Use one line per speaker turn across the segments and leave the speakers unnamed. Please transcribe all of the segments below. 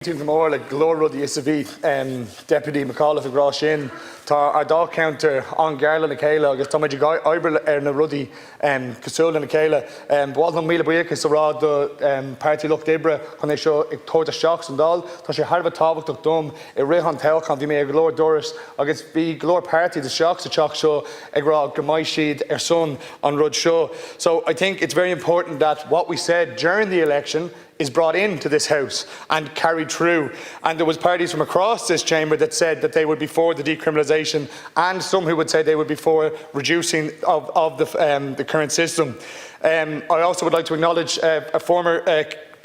More like glór rudí is a bhí Deputy McAuliffe agrá sin tá ar dá counter an Garla na céile agus tá muid oibre ar na rudí cosúla na céile bháil an míle buíochas rá do Party Lucht Ibre chun é seo ag tóirte seach an dal tá sé tharbh tábhachtach dom I rith an teilchan bhí mé ag glór doras agus bhí glór party de seach sa teach seo ag rá go mbeidh siad ar son an rud seo. So I think it's very important that what we said during the election is brought into this House and carried through. And there was parties from across this chamber that said that they would be for the decriminalisation, and some who would say they would be for reducing of the current system. I also would like to acknowledge a former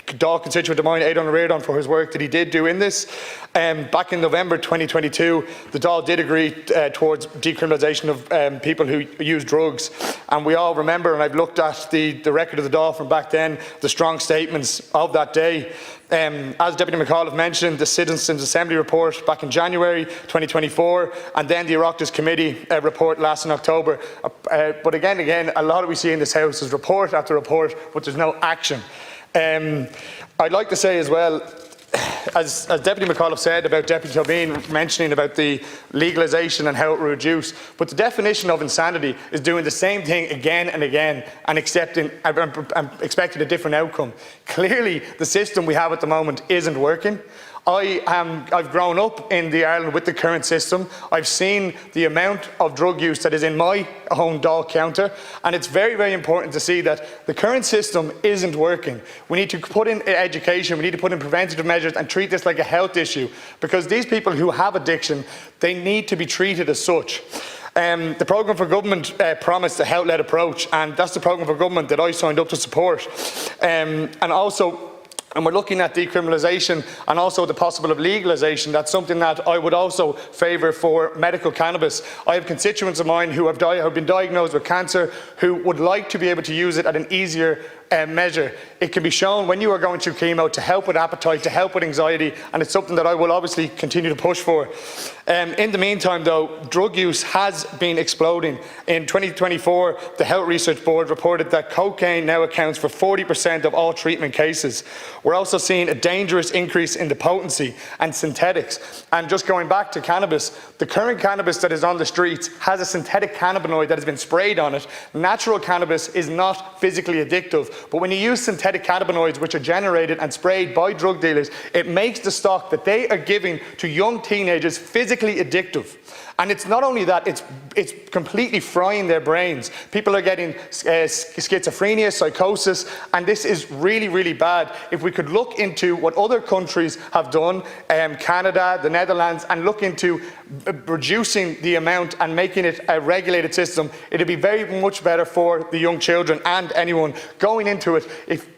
Dáil constituent of mine, Aidan Reardon, for his work that he did do in this. Back in November 2022, the Dáil did agree towards decriminalisation of people who use drugs. And we all remember, and I've looked at the record of the Dáil from back then, the strong statements of that day. As Deputy McAuliffe mentioned, the Citizens' Assembly report back in January 2024, and then the Oireachtas Committee report last in October. But again, a lot of we see in this House is report after report, but there's no action. I'd like to say as well, as Deputy McAuliffe said about Deputy Tobin mentioning about the legalisation and how it will reduce, but the definition of insanity is doing the same thing again and again and expecting a different outcome. Clearly, the system we have at the moment isn't working. I've grown up in the Ireland with the current system. I've seen the amount of drug use that is in my own Dáil counter, and it's very, very important to see that the current system isn't working. We need to put in education, we need to put in preventative measures and treat this like a health issue, because these people who have addiction, they need to be treated as such. The programme for government promised a health-led approach, and that's the programme for government that I signed up to support. And we're looking at decriminalisation and also the possible of legalisation. That's something that I would also favour for medical cannabis. I have constituents of mine who have been diagnosed with cancer who would like to be able to use it at an easier measure. It can be shown when you are going through chemo to help with appetite, to help with anxiety, and it's something that I will obviously continue to push for. In the meantime though, drug use has been exploding. In 2024, the Health Research Board reported that cocaine now accounts for 40% of all treatment cases. We're also seeing a dangerous increase in the potency and synthetics. And just going back to cannabis, the current cannabis that is on the streets has a synthetic cannabinoid that has been sprayed on it. Natural cannabis is not physically addictive, but when you use synthetic cannabinoids which are generated and sprayed by drug dealers, it makes the stock that they are giving to young teenagers physically addictive. And it's not only that, it's completely frying their brains. People are getting schizophrenia, psychosis, and this is really, really bad. If we could look into what other countries have done, Canada, the Netherlands, and look into reducing the amount and making it a regulated system, it would be very much better for the young children and anyone going into it.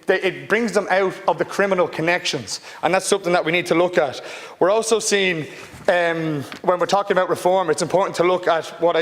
It brings them out of the criminal connections, and that's something that we need to look at. We're also seeing, when we're talking about reform, it's important to look at what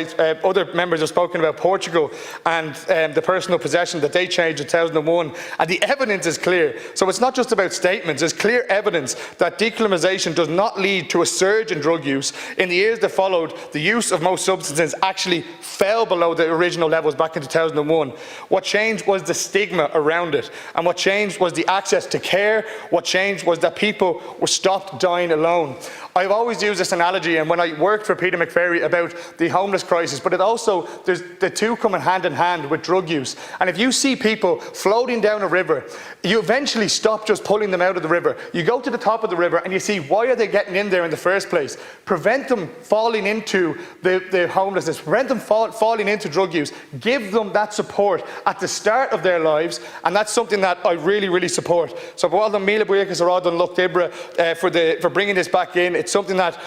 other members have spoken about, Portugal and the personal possession that they changed in 2001, and the evidence is clear. So it's not just about statements, there's clear evidence that decriminalisation does not lead to a surge in drug use. In the years that followed, the use of most substances actually fell below the original levels back in 2001. What changed was the stigma around it, and what changed was the access to care. What changed was that people were stopped dying alone. I've always used this analogy, and when I worked for Peter McFerry about the homeless crisis, but the two come in hand with drug use. And if you see people floating down a river, you eventually stop just pulling them out of the river. You go to the top of the river and you see, why are they getting in there in the first place? Prevent them falling into the homelessness, prevent them falling into drug use. Give them that support at the start of their lives, and that's something that I really, really support. So well done míle buíochas rá don Lucht Ibre for bringing this back in. It's something that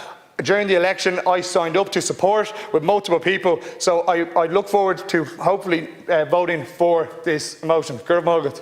during the election I signed up to support with multiple people, so I look forward to hopefully voting for this motion. Gurb Mogat.